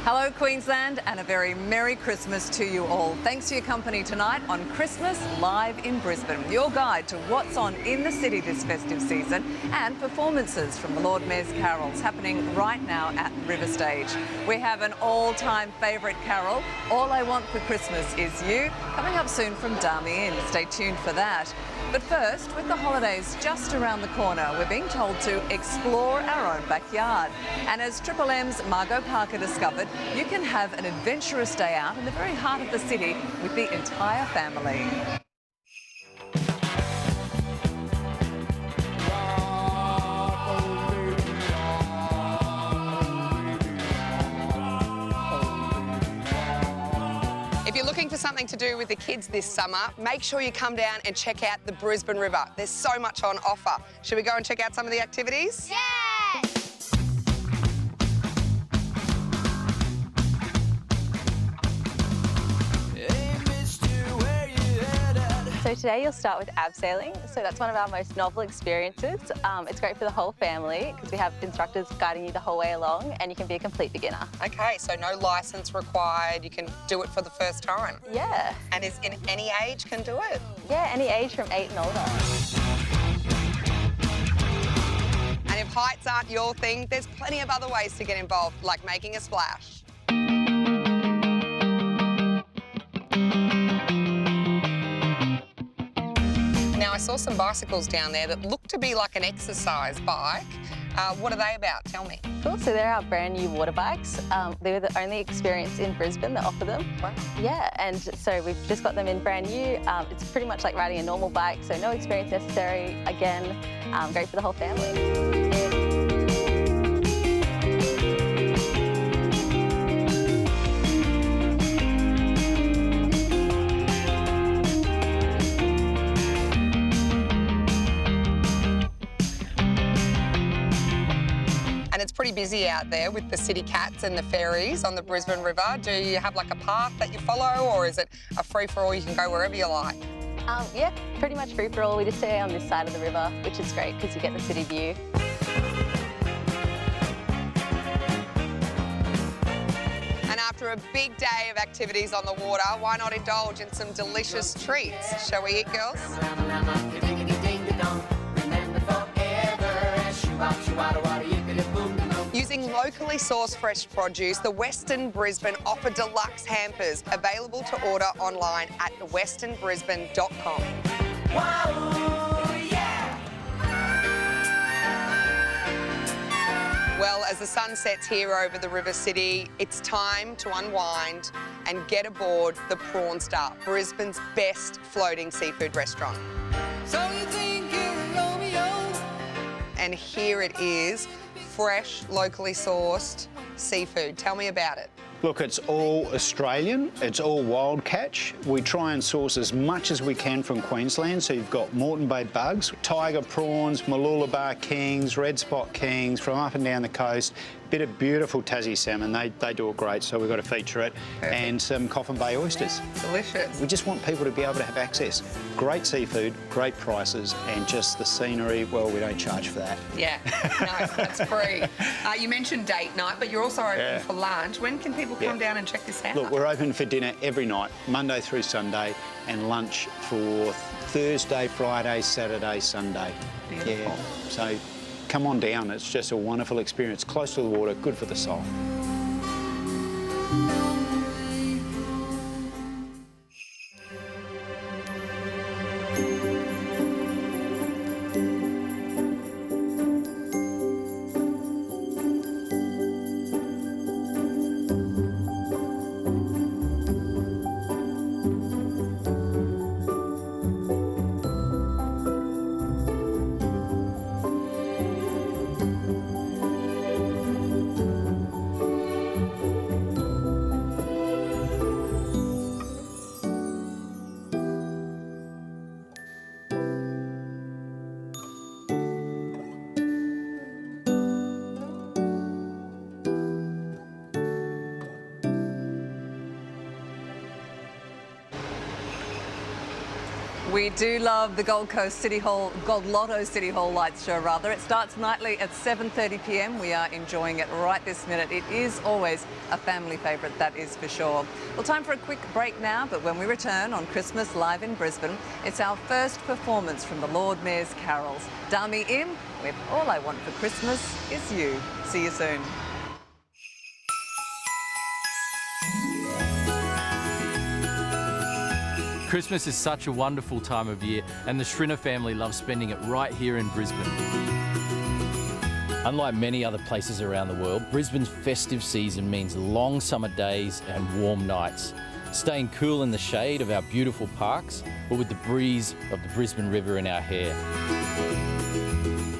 Hello Queensland and a very Merry Christmas to you all. Thanks for your company tonight on Christmas Live in Brisbane, your guide to what's on in the city this festive season and performances from the Lord Mayor's carols happening right now at River Stage. We have an all-time favourite carol, All I Want for Christmas Is You, coming up soon from Darmy Inn. Stay tuned for that. But first, with the holidays just around the corner, we're being told to explore our own backyard. And as Triple M's Margot Parker discovered, you can have an adventurous day out in the very heart of the city with the entire family. If you're looking for something to do with the kids this summer, make sure you come down and check out the Brisbane River. There's so much on offer. Should we go and check out some of the activities? Yeah! So today you'll start with abseiling. So that's one of our most novel experiences. It's great for the whole family because we have instructors guiding you the whole way along and you can be a complete beginner. Okay, so no licence required. You can do it for the first time. Yeah. And is in any age can do it? Yeah, any age from 8 and older. And if heights aren't your thing, there's plenty of other ways to get involved, like making a splash. Now, I saw some bicycles down there that look to be like an exercise bike. What are they about? Tell me. Cool, so they're our brand new water bikes. They're the only experience in Brisbane that offer them. Wow. Yeah, and so we've just got them in brand new. It's pretty much like riding a normal bike, so no experience necessary. Again, great for the whole family. And it's pretty busy out there with the city cats and the ferries on the Brisbane River. Do you have like a path that you follow, or is it a free-for-all, you can go wherever you like? Yeah, pretty much free-for-all. We just stay on this side of the river, which is great because you get the city view. And after a big day of activities on the water, why not indulge in some delicious treats? Shall we eat, girls? Using locally sourced fresh produce, the Western Brisbane offer deluxe hampers available to order online at westernbrisbane.com. Wow, yeah! Well, as the sun sets here over the River City, it's time to unwind and get aboard the Prawn Star, Brisbane's best floating seafood restaurant. So you think you're Romeo? And here it is. Fresh, locally sourced seafood. Tell me about it. Look, it's all Australian, it's all wild catch. We try and source as much as we can from Queensland, so you've got Moreton Bay bugs, tiger prawns, Mooloolaba kings, red spot kings from up and down the coast, bit of beautiful Tassie salmon, they do it great, so we've got to feature it, perfect. And some Coffin Bay oysters. Delicious. We just want people to be able to have access. Great seafood, great prices, and just the scenery, well, we don't charge for that. Yeah, no, that's free. You mentioned date night, but you're also open for lunch. When can people come down and check this out? Look, we're open for dinner every night, Monday through Sunday, and lunch for Thursday, Friday, Saturday, Sunday. Beautiful. Yeah, so come on down. It's just a wonderful experience. Close to the water, good for the soul. We do love the Gold Lotto City Hall Lights Show, rather. It starts nightly at 7:30 p.m. We are enjoying it right this minute. It is always a family favourite, that is for sure. Well, time for a quick break now, but when we return on Christmas Live in Brisbane, it's our first performance from the Lord Mayor's Carols. Dami Im with All I Want for Christmas Is You. See you soon. Christmas is such a wonderful time of year, and the Schrinner family loves spending it right here in Brisbane. Unlike many other places around the world, Brisbane's festive season means long summer days and warm nights. Staying cool in the shade of our beautiful parks, or with the breeze of the Brisbane River in our hair.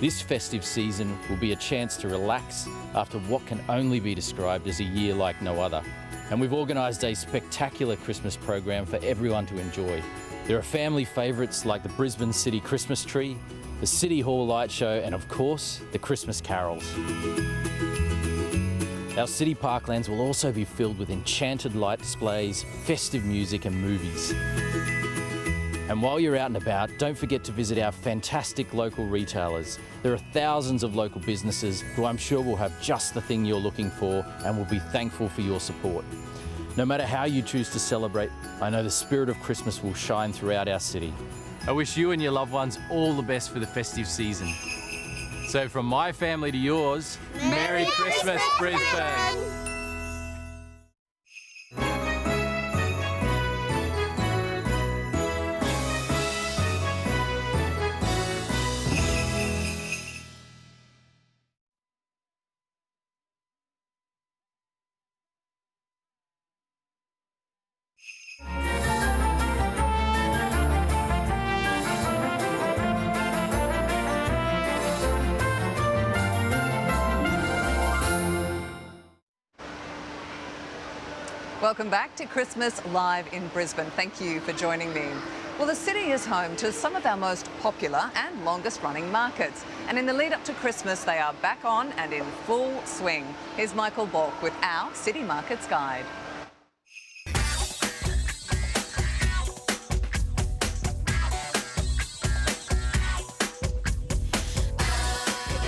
This festive season will be a chance to relax after what can only be described as a year like no other. And we've organised a spectacular Christmas program for everyone to enjoy. There are family favourites like the Brisbane City Christmas Tree, the City Hall Light Show, and of course, the Christmas carols. Our city parklands will also be filled with enchanted light displays, festive music and movies. And while you're out and about, don't forget to visit our fantastic local retailers. There are thousands of local businesses who I'm sure will have just the thing you're looking for and will be thankful for your support. No matter how you choose to celebrate, I know the spirit of Christmas will shine throughout our city. I wish you and your loved ones all the best for the festive season. So from my family to yours, Merry Christmas, Brisbane! Welcome back to Christmas Live in Brisbane. Thank you for joining me. Well, the city is home to some of our most popular and longest running markets. And in the lead up to Christmas, they are back on and in full swing. Here's Michael Bork with our City Markets Guide.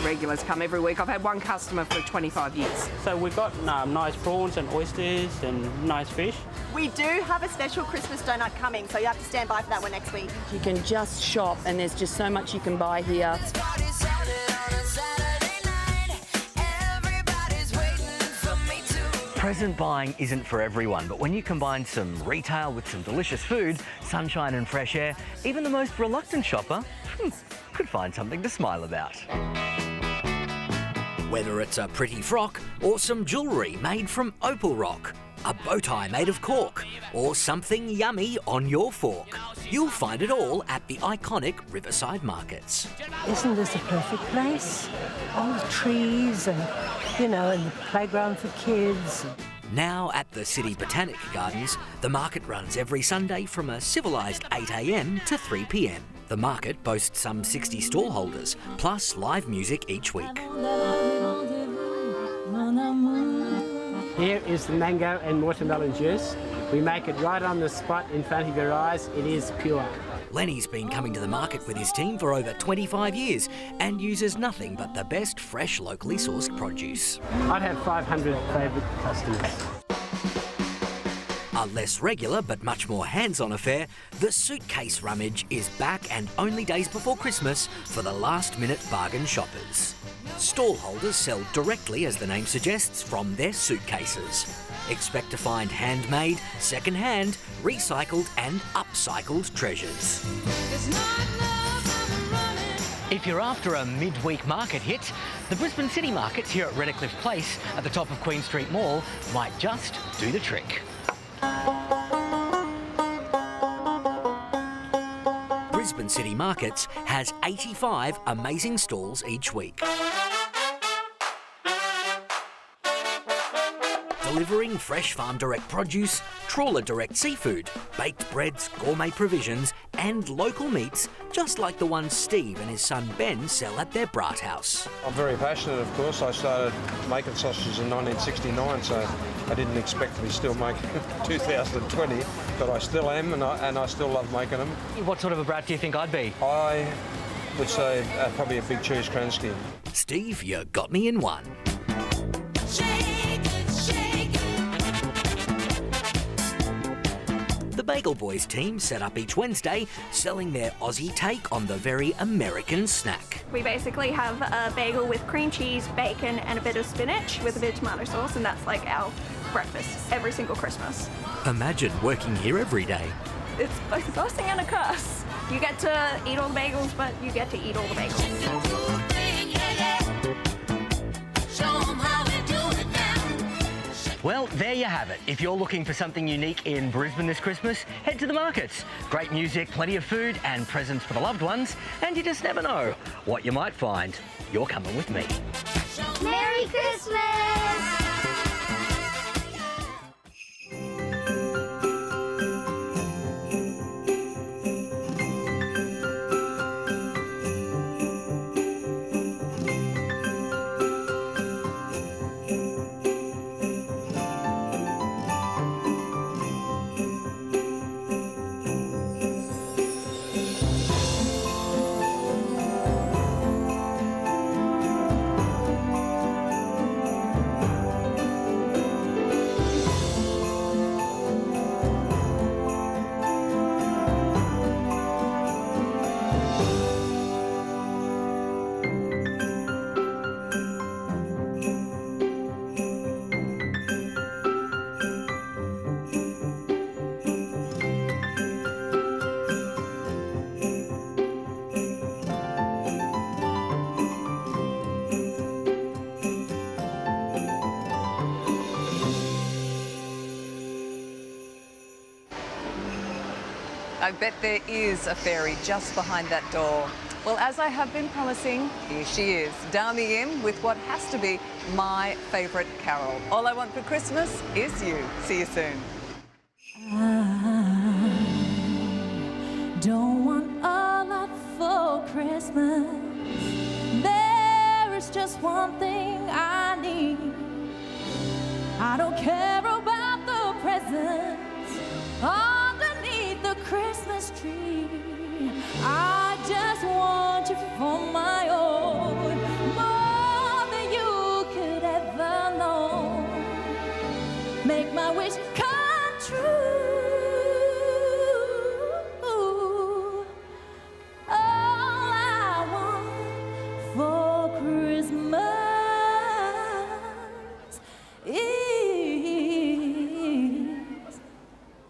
Regulars come every week. I've had one customer for 25 years. So we've got nice prawns and oysters and nice fish. We do have a special Christmas donut coming, so you have to stand by for that one next week. You can just shop and there's just so much you can buy here. Present buying isn't for everyone, but when you combine some retail with some delicious food, sunshine and fresh air, even the most reluctant shopper could find something to smile about. Whether it's a pretty frock or some jewellery made from opal rock, a bow tie made of cork, or something yummy on your fork, you'll find it all at the iconic Riverside Markets. Isn't this a perfect place? All the trees and, and the playground for kids. Now at the City Botanic Gardens, the market runs every Sunday from a civilised 8 a.m. to 3 p.m. The market boasts some 60 stallholders, plus live music each week. Here is the mango and watermelon juice. We make it right on the spot in front of your eyes. It is pure. Lenny's been coming to the market with his team for over 25 years and uses nothing but the best fresh locally sourced produce. I'd have 500 favourite customers. A less regular but much more hands-on affair, the suitcase rummage is back and only days before Christmas for the last-minute bargain shoppers. Stallholders sell directly, as the name suggests, from their suitcases. Expect to find handmade, second-hand, recycled and upcycled treasures. If you're after a midweek market hit, the Brisbane City Markets here at Redcliffe Place at the top of Queen Street Mall might just do the trick. Brisbane City Markets has 85 amazing stalls each week. delivering fresh farm direct produce, trawler direct seafood, baked breads, gourmet provisions and local meats, just like the ones Steve and his son Ben sell at their brat house. I'm very passionate, of course. I started making sausages in 1969, so I didn't expect to be still making 2020, but I still am, and I still love making them. What sort of a brat do you think I'd be? I would say probably a big cheese Kransky. Steve, you got me in one. The Bagel Boys team set up each Wednesday, selling their Aussie take on the very American snack. We basically have a bagel with cream cheese, bacon, and a bit of spinach with a bit of tomato sauce, and that's like our breakfast every single Christmas. Imagine working here every day. It's both a blessing and a curse. You get to eat all the bagels, but you get to eat all the bagels. Well, there you have it. If you're looking for something unique in Brisbane this Christmas, head to the markets. Great music, plenty of food and presents for the loved ones, and you just never know what you might find. You're coming with me. Merry Christmas! I bet there is a fairy just behind that door. Well, as I have been promising, here she is, Dami Im with what has to be my favourite carol. All I Want for Christmas is You. See you soon. I don't want a lot for Christmas. There is just one thing I need. I don't care about the presents underneath the Christmas tree. I just want you for my own, more than you could ever know. Make my wish come true. All I want for Christmas is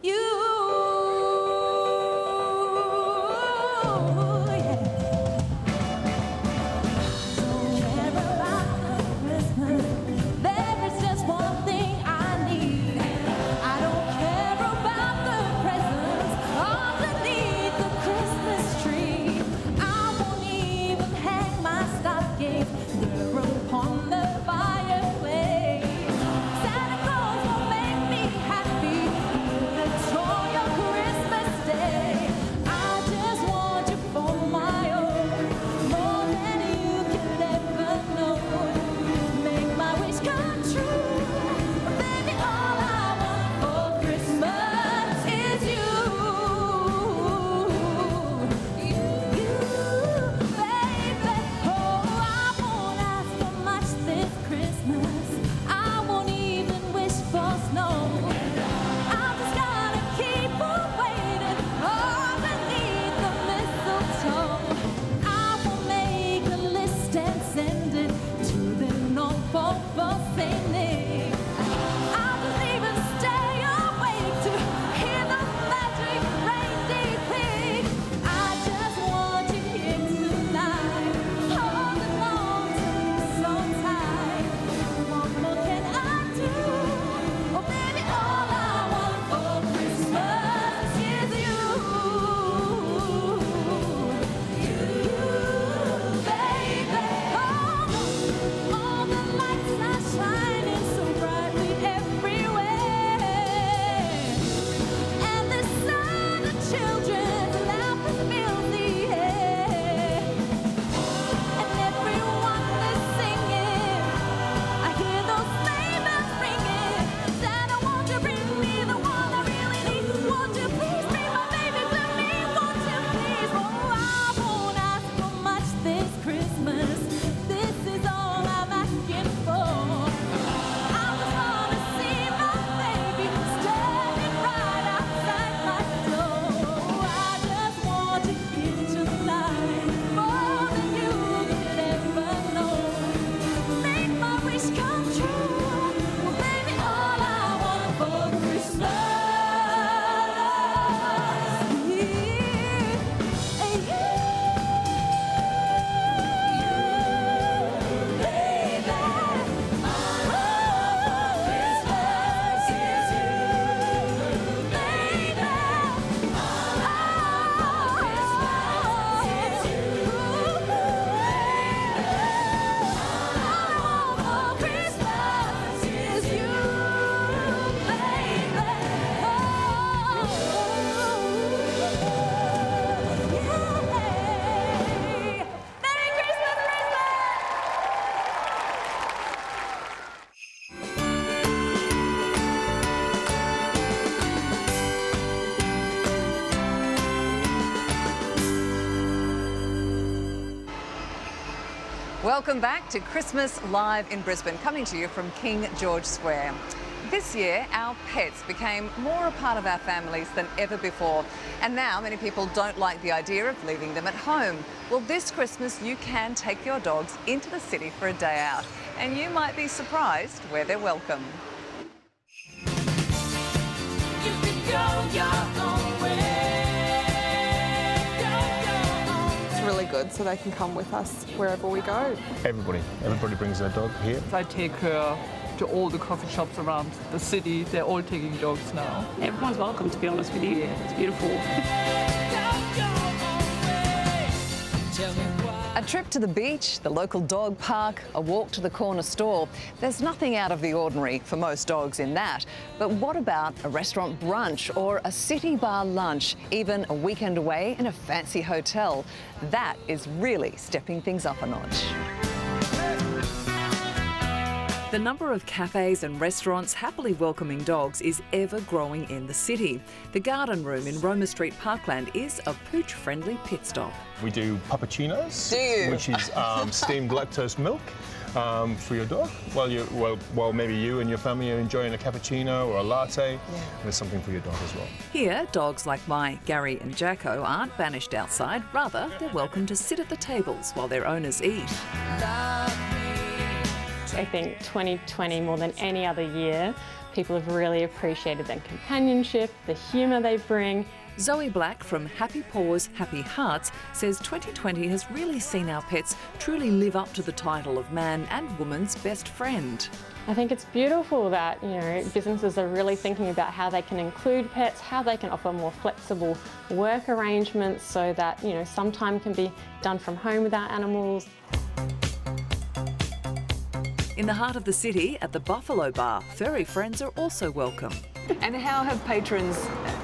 you. Welcome back to Christmas Live in Brisbane, coming to you from King George Square. This year, our pets became more a part of our families than ever before. And now many people don't like the idea of leaving them at home. Well, this Christmas, you can take your dogs into the city for a day out. And you might be surprised where they're welcome. You can go your own way. It's really good, so they can come with us wherever we go. Everybody brings their dog here. I take her to all the coffee shops around the city. They're all taking dogs now. Everyone's welcome, to be honest with you. It's beautiful. A trip to the beach, the local dog park, a walk to the corner store. There's nothing out of the ordinary for most dogs in that. But what about a restaurant brunch or a city bar lunch, even a weekend away in a fancy hotel? That is really stepping things up a notch. The number of cafes and restaurants happily welcoming dogs is ever growing in the city. The Garden Room in Roma Street Parkland is a pooch-friendly pit stop. We do puppuccinos, which is steamed lactose milk for your dog. While maybe you and your family are enjoying a cappuccino or a latte, there's something for your dog as well. Here, dogs like my Gary and Jacko aren't banished outside. Rather, they're welcome to sit at the tables while their owners eat. I think 2020, more than any other year, people have really appreciated their companionship, the humour they bring. Zoe Black from Happy Paws, Happy Hearts says 2020 has really seen our pets truly live up to the title of man and woman's best friend. I think it's beautiful that, businesses are really thinking about how they can include pets, how they can offer more flexible work arrangements so that, some time can be done from home with our animals. In the heart of the city, at the Buffalo Bar, furry friends are also welcome. And how have patrons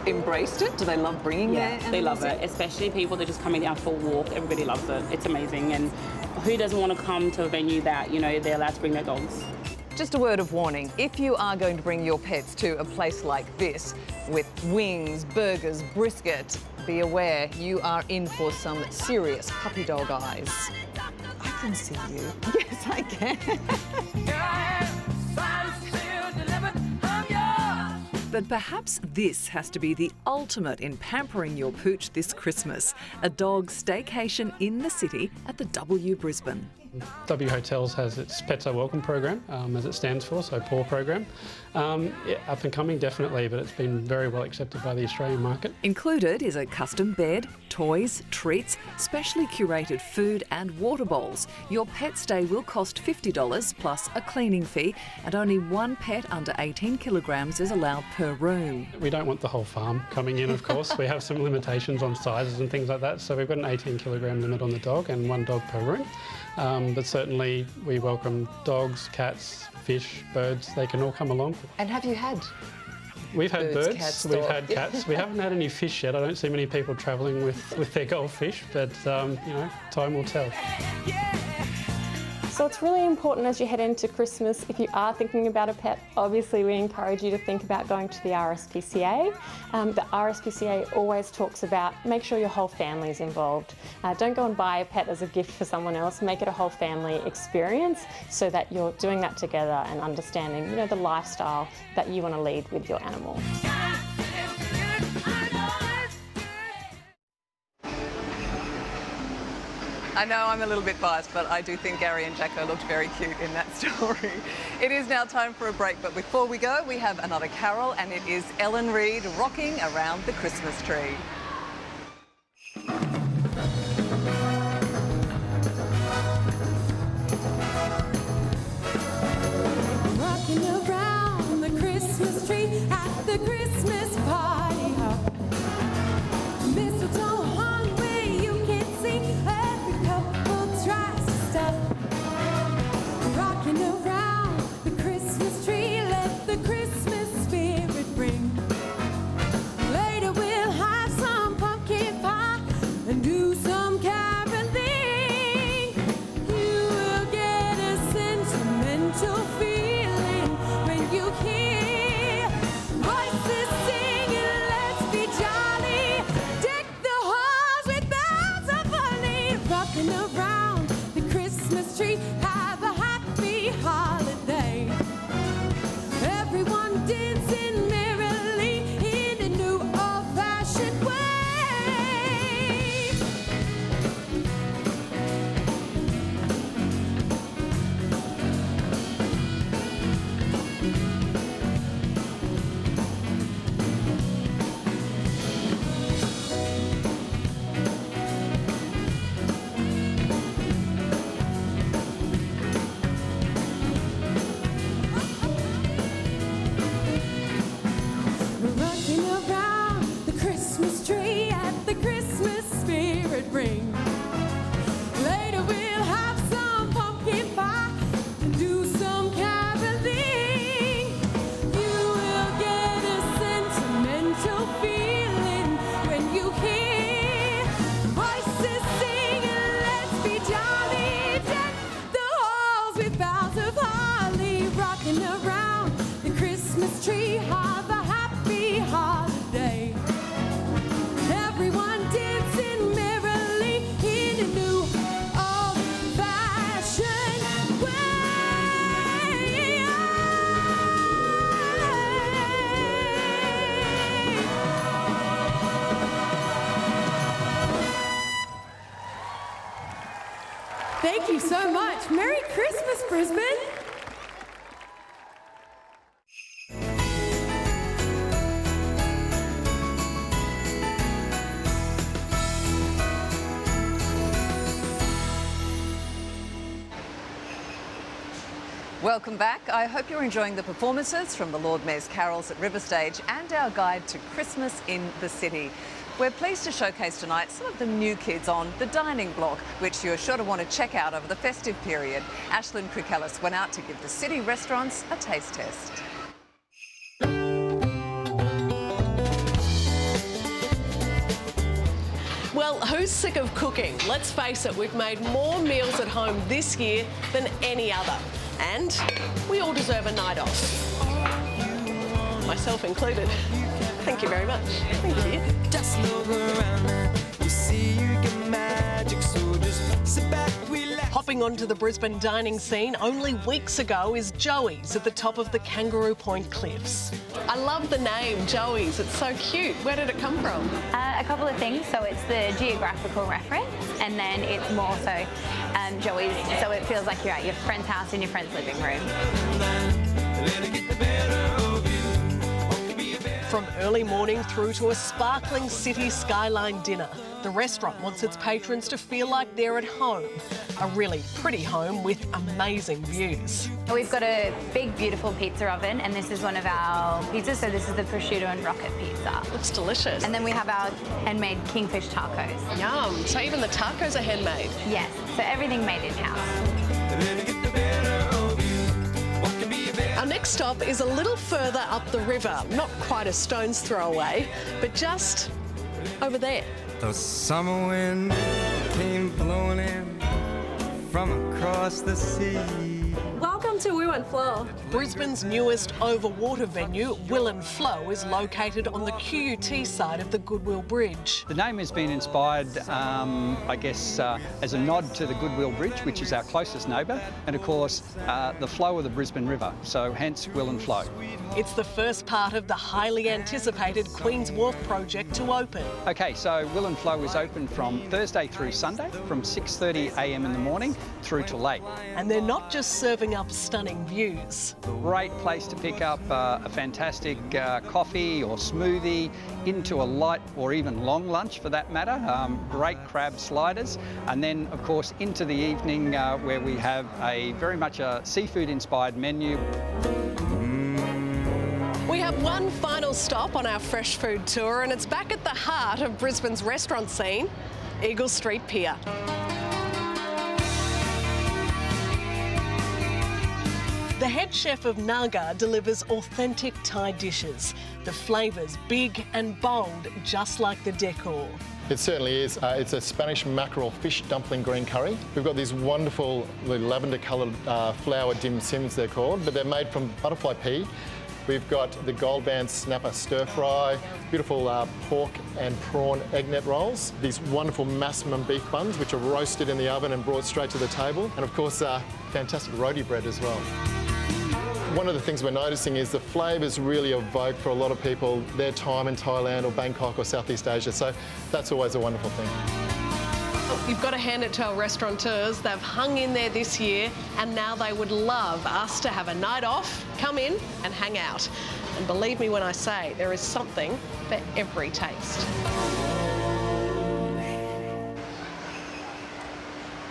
embraced it? Do they love bringing their animals? They love it, especially people that are just coming down for a walk. Everybody loves it. It's amazing. And who doesn't want to come to a venue that, they're allowed to bring their dogs? Just a word of warning, if you are going to bring your pets to a place like this, with wings, burgers, brisket, be aware you are in for some serious puppy dog eyes. I can see you. Yes, I can. But perhaps this has to be the ultimate in pampering your pooch this Christmas. A dog staycation in the city at the W Brisbane. W Hotels has its Pets Are Welcome program, as it stands for, so PAW program. Up and coming, definitely, but it's been very well accepted by the Australian market. Included is a custom bed, toys, treats, specially curated food and water bowls. Your pet stay will cost $50 plus a cleaning fee, and only one pet under 18 kilograms is allowed per room. We don't want the whole farm coming in, of course. We have some limitations on sizes and things like that, so we've got an 18 kilogram limit on the dog and one dog per room. But certainly we welcome dogs, cats, fish, birds. They can all come along. And have you had? We've had birds, cats, we've had cats. We haven't had any fish yet. I don't see many people travelling with their goldfish, but time will tell. So it's really important as you head into Christmas, if you are thinking about a pet, obviously we encourage you to think about going to the RSPCA. The RSPCA always talks about make sure your whole family is involved. Don't go and buy a pet as a gift for someone else. Make it a whole family experience so that you're doing that together and understanding, the lifestyle that you want to lead with your animal. I know I'm a little bit biased, but I do think Gary and Jacko looked very cute in that story. It is now time for a break, but before we go, we have another carol, and it is Ellen Reid rocking around the Christmas tree. Rocking around the Christmas tree at the Christmas party hop. Mistletoe hung where you can see every couple tries to stop. Rocking around the Christmas tree, let the Christmas spirit ring. Later we'll have some pumpkin pie and do some caroling. You will get a sentimental feeling when you hear voices singing, let's be jolly. Deck the halls with bells of holly, rocking around the Christmas Christmas tree. Have a happy holiday. Everyone dancing merrily in a new old-fashioned way. Rocking around the Christmas tree at the Christmas spirit ring. Later we'll have some pumpkin pie and do some caroling. You will get a sentimental feeling when you hear voices singing, let's be jolly. Deck the halls with boughs of holly. Rocking around the Christmas tree. Have a happy holiday. Everyone dancing merrily in a new old-fashioned way. Thank you so much. Merry Christmas, Brisbane. Welcome back. I hope you're enjoying the performances from the Lord Mayor's carols at River Stage and our guide to Christmas in the city. We're pleased to showcase tonight some of the new kids on the dining block, which you're sure to want to check out over the festive period. Ashlyn Krikellis went out to give the city restaurants a taste test. Well, who's sick of cooking? Let's face it, we've made more meals at home this year than any other. And we all deserve a night off. Myself included. Thank you very much. Thank you. Just look around and you see you get magic, so just sit back, relax. Hopping onto the Brisbane dining scene only weeks ago is Joey's at the top of the Kangaroo Point Cliffs. I love the name, Joey's. It's so cute. Where did it come from? A couple of things. So it's the geographical reference, and then it's more so Joey's, so it feels like you're at your friend's house in your friend's living room. From early morning through to a sparkling city skyline dinner, the restaurant wants its patrons to feel like they're at home. A really pretty home with amazing views. We've got a big, beautiful pizza oven, and this is one of our pizzas. So this is the prosciutto and rocket pizza. Looks delicious. And then we have our handmade kingfish tacos. Yum. So even the tacos are handmade? Yes. So everything made in-house. Our next stop is a little further up the river, not quite a stone's throw away, but just over there. The summer wind came blowing in from across the sea. Welcome to Will and Flow. Brisbane's newest over-water venue, Will and Flow, is located on the QUT side of the Goodwill Bridge. The name has been inspired, I guess, as a nod to the Goodwill Bridge, which is our closest neighbour, and of course, the flow of the Brisbane River, so hence Will and Flow. It's the first part of the highly anticipated Queen's Wharf project to open. Okay, so Will and Flow is open from Thursday through Sunday, from 6:30 a.m. in the morning through to late. And they're not just serving up stunning views. Great place to pick up a fantastic coffee or smoothie, into a light or even long lunch for that matter. Great crab sliders, and then of course into the evening where we have a very much a seafood inspired menu. We have one final stop on our fresh food tour, and it's back at the heart of Brisbane's restaurant scene, Eagle Street Pier. The head chef of Naga delivers authentic Thai dishes. The flavours big and bold, just like the decor. It certainly is. It's a Spanish mackerel fish dumpling green curry. We've got these wonderful lavender coloured flour dim sims, they're called, but they're made from butterfly pea, We've got the Gold Band Snapper Stir Fry, beautiful pork and prawn egg net rolls, these wonderful Massimum beef buns which are roasted in the oven and brought straight to the table, and of course fantastic roti bread as well. One of the things we're noticing is the flavours really evoke for a lot of people their time in Thailand or Bangkok or Southeast Asia, so that's always a wonderful thing. You've got to hand it to our restaurateurs. They've hung in there this year and now they would love us to have a night off, come in and hang out. And believe me when I say there is something for every taste.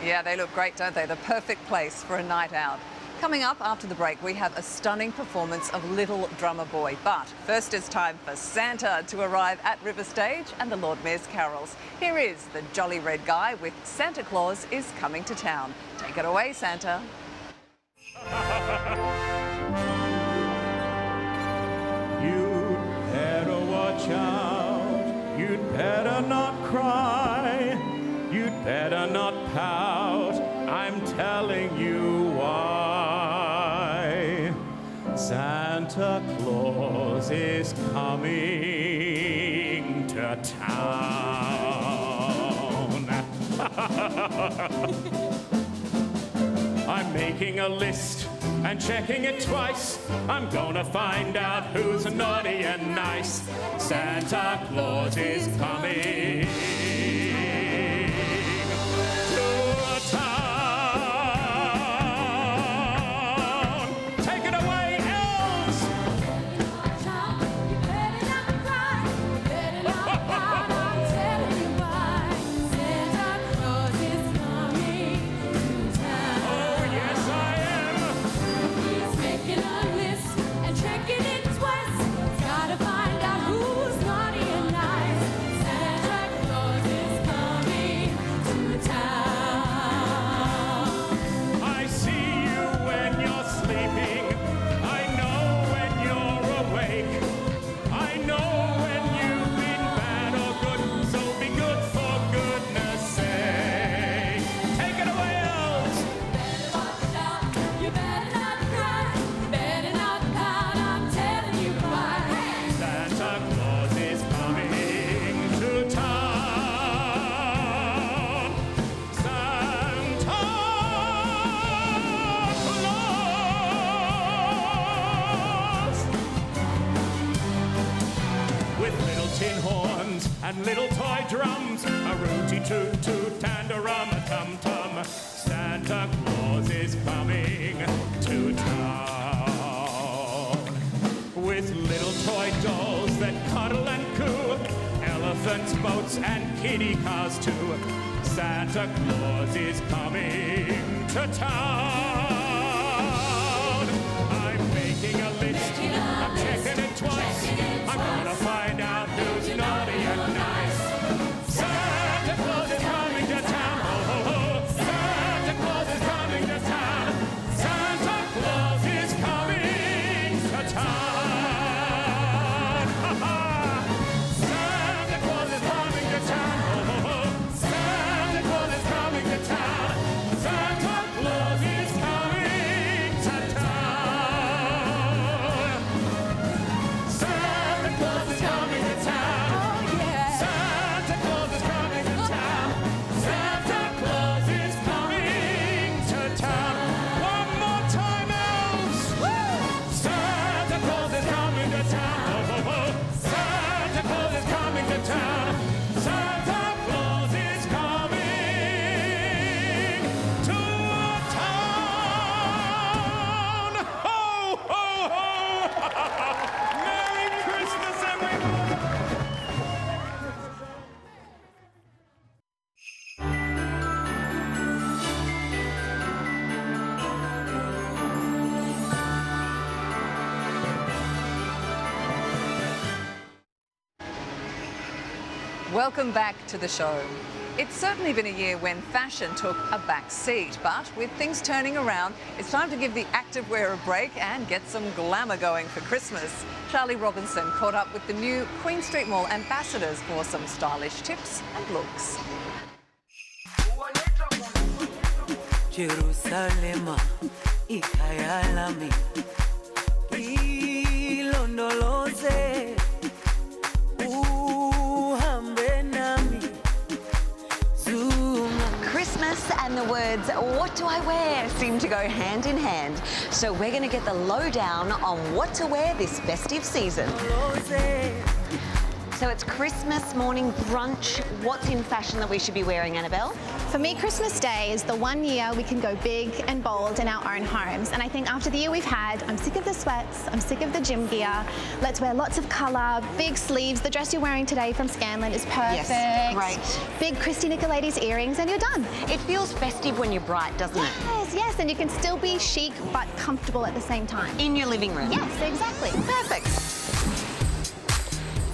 Yeah, they look great, don't they? The perfect place for a night out. Coming up after the break, we have a stunning performance of Little Drummer Boy. But first it's time for Santa to arrive at River Stage and the Lord Mayor's carols. Here is the Jolly Red Guy with Santa Claus is Coming to Town. Take it away, Santa. You'd better watch out. You'd better not cry. You'd better not pout. I'm telling you why. Santa Claus is coming to town. I'm making a list and checking it twice. I'm gonna find out who's naughty and nice. Santa Claus is coming to town. Take it away, elves! And little toy drums, a rooty toot toot and a rum a tum tum. Santa Claus is coming to town with little toy dolls that cuddle and coo, elephants, boats and kiddie cars too. Santa Claus is coming to town. I'm making a list, I'm checking it twice. I'm gonna find out who's naughty and nice. Santa Claus is coming to town. Ho, ho, ho. Santa Claus is coming to town. Santa Claus is coming to town. Ha, ha. Santa Claus is coming to town. Ho, ho, ho. Santa Claus is coming to town. Santa Claus is coming to town. Santa Claus is coming to town. Santa Claus is coming to town. Santa Claus is coming to town. One more time, elves! Santa Claus is coming to town. Ho, ho, ho. Santa Claus is coming to town. Santa Claus is coming to town. Ho, ho, ho! Merry Christmas, everyone! Welcome back to the show. It's certainly been a year when fashion took a back seat, but with things turning around, it's time to give the activewear a break and get some glamour going for Christmas. Charlie Robinson caught up with the new Queen Street Mall ambassadors for some stylish tips and looks. Jerusalem, ikhaya lami, ulondoloze uhambe nami Christmas and the words, what do I wear, seem to go hand in hand. So we're going to get the lowdown on what to wear this festive season. So it's Christmas morning brunch. What's in fashion that we should be wearing, Annabelle? For me, Christmas Day is the one year we can go big and bold in our own homes. And I think after the year we've had, I'm sick of the sweats, I'm sick of the gym gear. Let's wear lots of colour, big sleeves. The dress you're wearing today from Scanlan is perfect. Yes, great. Big Christy Nicolaides earrings and you're done. It feels festive when you're bright, doesn't it? Yes, yes, and you can still be chic but comfortable at the same time. In your living room? Yes, exactly. Perfect.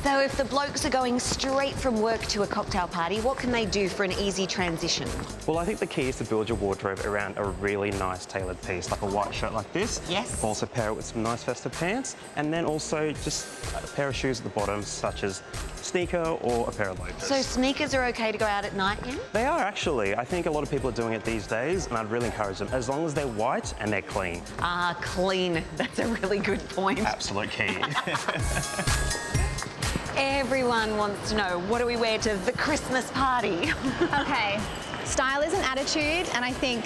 So if the blokes are going straight from work to a cocktail party, what can they do for an easy transition? Well, I think the key is to build your wardrobe around a really nice tailored piece, like a white shirt like this. Yes. Also pair it with some nice festive pants, and then also just a pair of shoes at the bottom, such as sneaker or a pair of loafers. So sneakers are okay to go out at night in? They are actually. I think a lot of people are doing it these days, and I'd really encourage them, as long as they're white and they're clean. Ah, clean. That's a really good point. Absolute key. Everyone wants to know, what do we wear to the Christmas party? Okay, style is an attitude, and I think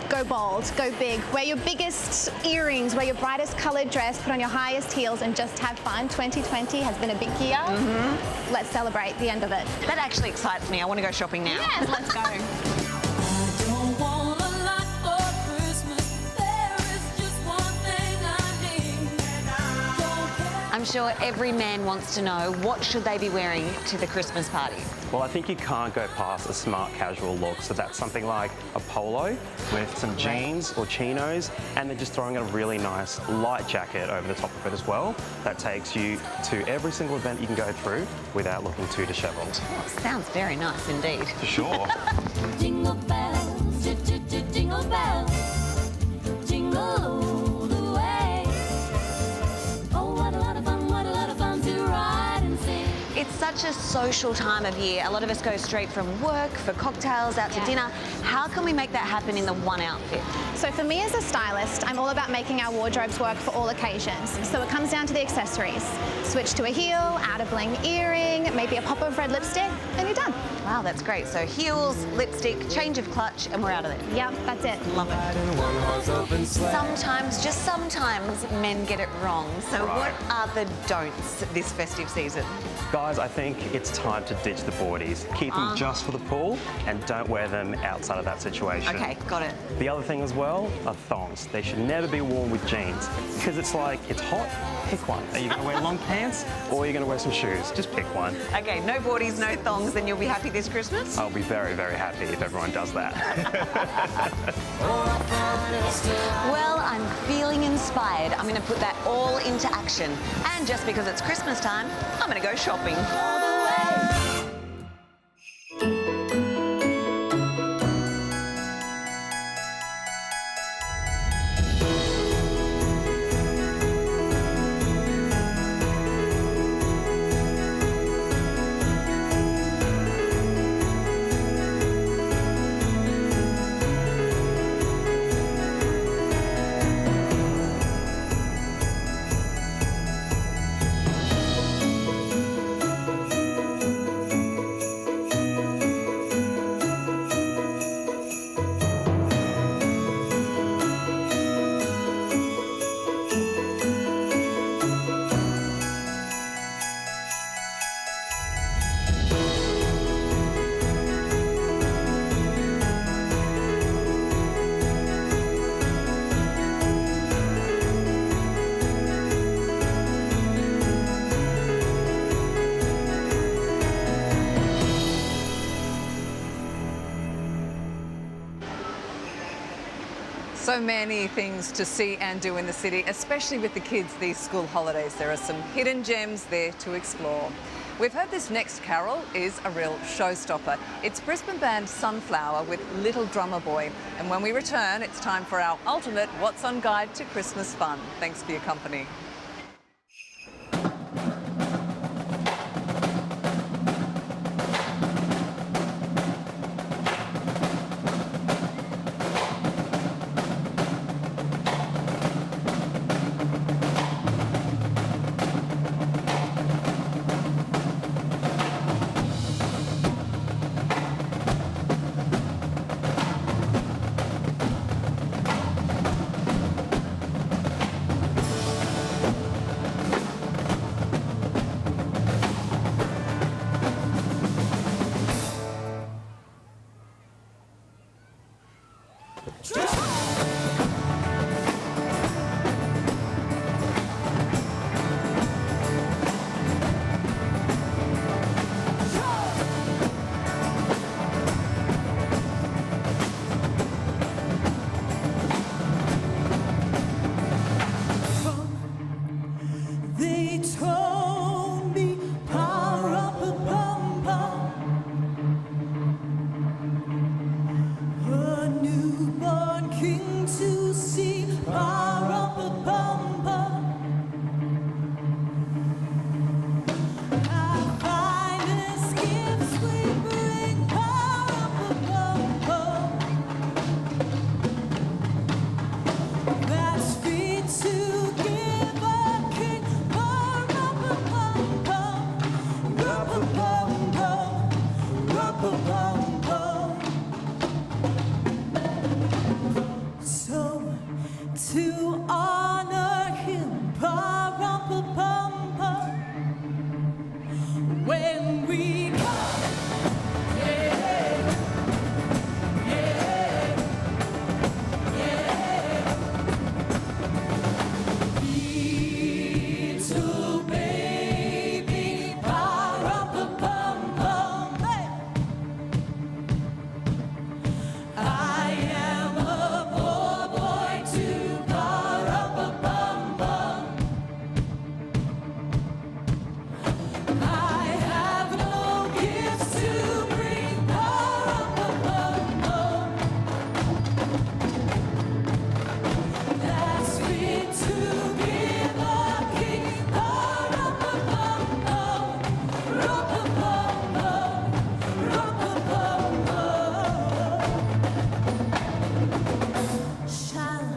go bold, go big. Wear your biggest earrings, wear your brightest coloured dress, put on your highest heels, and just have fun. 2020 has been a big year. Mm-hmm. Let's celebrate the end of it. That actually excites me. I want to go shopping now. Yes, let's go. I'm sure every man wants to know, what should they be wearing to the Christmas party? Well, I think you can't go past a smart casual look. So that's something like a polo with some jeans or chinos, and then just throwing a really nice light jacket over the top of it as well. That takes you to every single event you can go through without looking too disheveled. Oh, sounds very nice indeed. For sure. Jingle bells, jingle bells, jingle all the way. Oh, what a lot of fun, what a lot of fun to ride and sing. It's such a social time of year. A lot of us go straight from work for cocktails, out to dinner. How can we make that happen in the one outfit? So for me as a stylist, I'm all about making our wardrobes work for all occasions. So it comes down to the accessories. Switch to a heel, add a bling earring, maybe a pop of red lipstick, and you're done. Wow, that's great. So heels, lipstick, change of clutch, and we're out of there. Yep, that's it. Love it. Sometimes, just sometimes, men get it wrong. So what are the don'ts this festive season? Guys, I think it's time to ditch the boardies. Keep them just for the pool and don't wear them outside of that situation. Okay, got it. The other thing as well are thongs. They should never be worn with jeans because it's like, it's hot, pick one. Are you going to wear long pants or are you going to wear some shoes? Just pick one. Okay, no boardies, no thongs, then you'll be happy this Christmas? I'll be very, very happy if everyone does that. Well, I'm feeling inspired. I'm going to put that all into action. And just because it's Christmas time, I'm going to go shopping. So many things to see and do in the city, especially with the kids these school holidays. There are some hidden gems there to explore. We've heard this next carol is a real showstopper. It's Brisbane band Sunflower with Little Drummer Boy. And when we return, it's time for our ultimate What's On guide to Christmas fun. Thanks for your company. They told me, power up a bum bum. A newborn king to see, power up a bum bum. Our finest gifts we bring, power up a bum bum. That's fit to give a king, power up a bum bum. Up a bum bum, up a bum bum. So, to honor him, power up a bum bum. When we come, yeah, yeah, yeah. Little baby, power up a bum bum. Hey. I am a poor boy too, power up a bum bum. I have no gifts to bring, power up a bum bum. That's fit to give a king, power up a bum bum. Rock a bum bum, rock a bum bum. Shall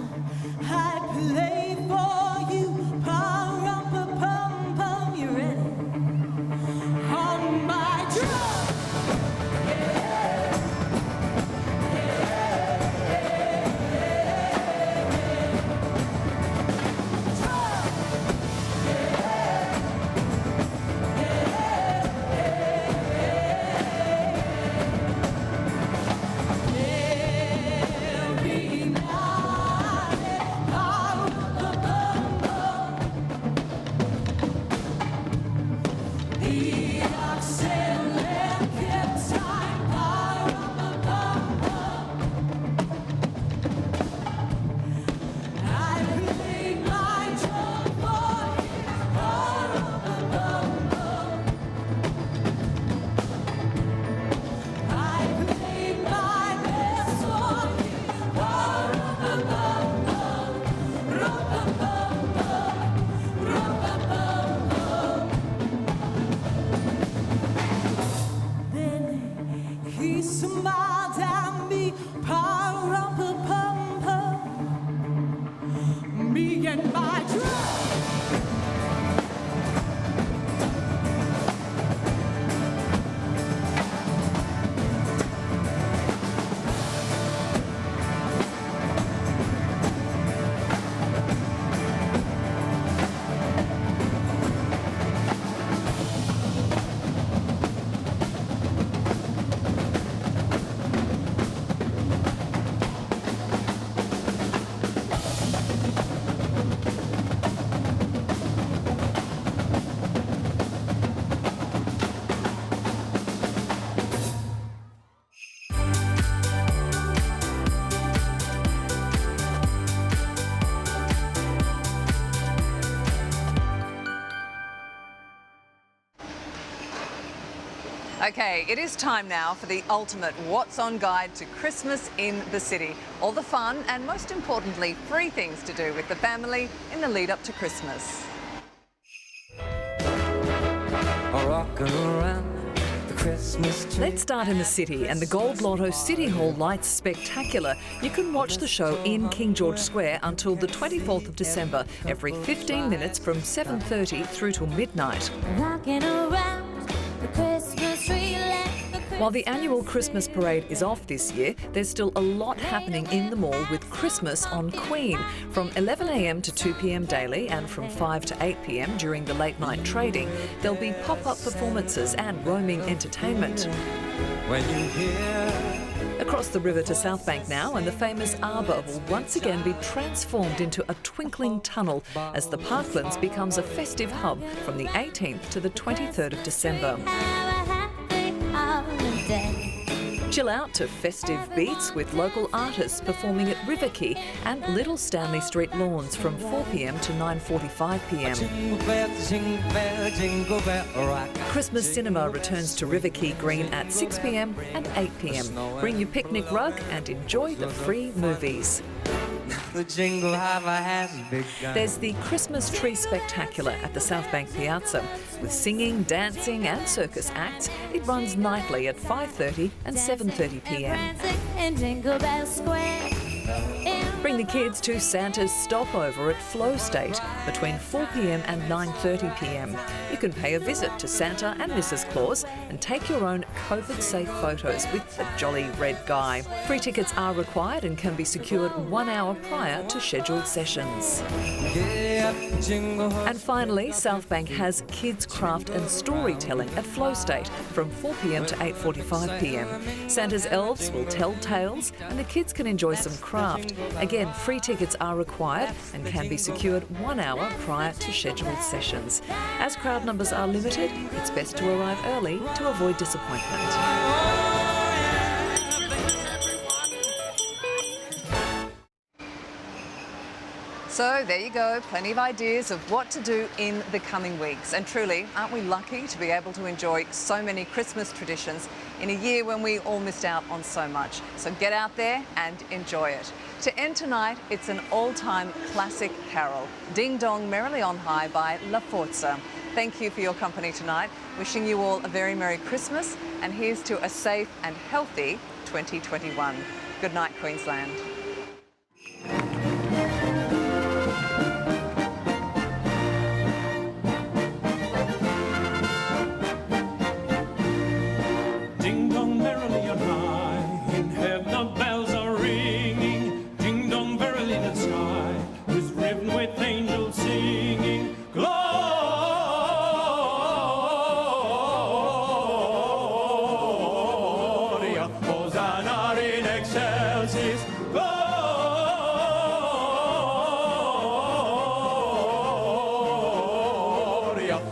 I play for you? Power up a bum bum. You ready? On my drum. Every night, power up a bum bum. The oxen kept time, power up a bum bum. I played my drum for him, power up a bum bum. I played my best for him, power up a bum bum. Rock a bum bum, rock a bum bum. Then he smiled at me, power up a bum bum. Me and my drum. Okay, it is time now for the ultimate What's On guide to Christmas in the city. All the fun and most importantly, free things to do with the family in the lead up to Christmas. Rocking around the Christmas tree. Let's start in the city, and the Gold Lotto City Hall Lights Spectacular. You can watch the show in King George Square until the 24th of December, every 15 minutes from 7:30 through till midnight. Rocking around the Christmas tree. While the annual Christmas parade is off this year, there's still a lot happening in the mall with Christmas on Queen. From 11 a.m. to 2 p.m. daily and from 5 to 8 p.m. during the late night trading, there'll be pop-up performances and roaming entertainment. When you hear Across the river to South Bank now, and the famous arbour will once again be transformed into a twinkling tunnel as the Parklands becomes a festive hub from the 18th to the 23rd of December. Chill out to festive beats with local artists performing at River Quay and Little Stanley Street lawns from 4 p.m. to 9:45 p.m. Christmas cinema returns to River Quay Green at 6 p.m. and 8 p.m. Bring your picnic rug and enjoy the free movies. The jingle hopper has begun. There's the Christmas Tree Spectacular at the South Bank Piazza. With singing, dancing and circus acts, it runs nightly at 5:30 and 7:30 p.m. Bring the kids to Santa's stopover at Flow State between 4 p.m. and 9:30 p.m. You can pay a visit to Santa and Mrs. Claus and take your own COVID-safe photos with the jolly red guy. Free tickets are required and can be secured 1 hour prior to scheduled sessions. And finally, South Bank has kids craft and storytelling at Flow State from 4 p.m. to 8:45 p.m. Santa's elves will tell tales and the kids can enjoy some craft. Again, free tickets are required and can be secured 1 hour prior to scheduled sessions. As crowd numbers are limited, it's best to arrive early to avoid disappointment. So there you go, plenty of ideas of what to do in the coming weeks. And truly, aren't we lucky to be able to enjoy so many Christmas traditions in a year when we all missed out on so much. So get out there and enjoy it. To end tonight, it's an all-time classic carol, Ding Dong Merrily on High by La Forza. Thank you for your company tonight. Wishing you all a very Merry Christmas, and here's to a safe and healthy 2021. Good night, Queensland. Ding dong merrily on high, in heaven the bells are ringing. Ding dong merrily in the sky, is riven with angels singing. Gloria, Hosanna in excelsis. Gloria,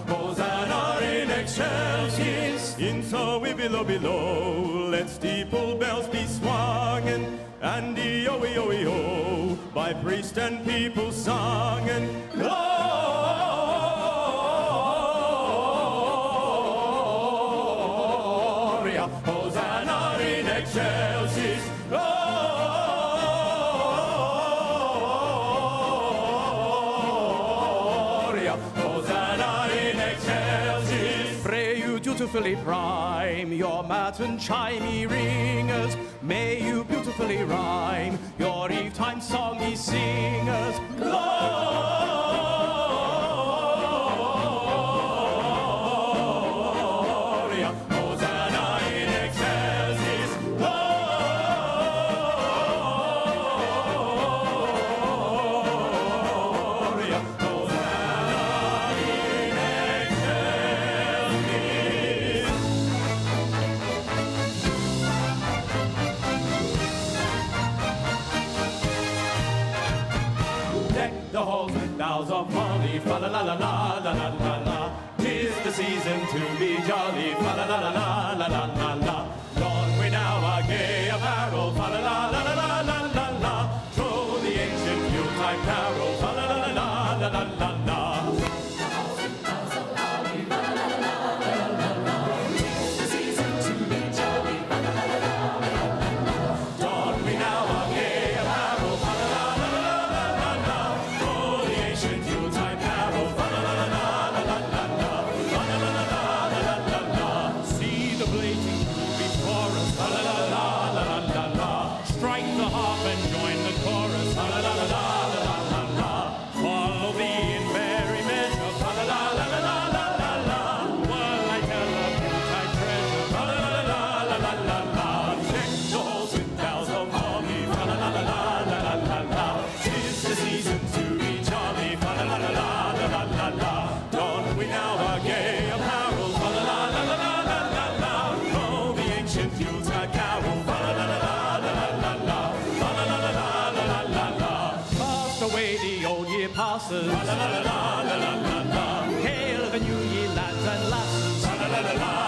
Hosanna in excelsis. In so we below, let steeple bells be swung, and E-O-E-O-E-O, by priest and people sung, and Gloria, Hosanna in excelsis. Gloria, Hosanna in excelsis. Pray you dutifully prime your matin chimey ringers. May you beautifully rhyme your eve-time song ye singers. Gloria, Hosanna in excelsis. Gloria, Hosanna in excelsis. Deck the halls with boughs of holly, fa la la la la la la la la. 'Tis the season to be jolly, fa la la la la la la la la. Don we now our gay apparel, fa la la la la la la la la. Throw the ancient Yuletide carol, fa la la la la la la la la. Don we now our gay apparel, fa la la la la la la la. Throw the ancient Yuletide carol, fa la la la la la la la la. Fa la la la la la la la. See the blazing crew before us, fa la la la la la la la. Strike the harp and join the chorus, fa la la la la la la la. Follow thee in merry measure, fa la la la la la la la. While I tell of Yuletide treasure, fa la la la la la la la. Deck the halls with bells of holly, fa la la la la la la la la. 'Tis the season to be jolly, fa la la la la la la la. Don we now our gay apparel, fa la la la la la la la. Oh, the ancient Yuletide carol, fa la la la la. passes. Hail the new year, lads and lasses.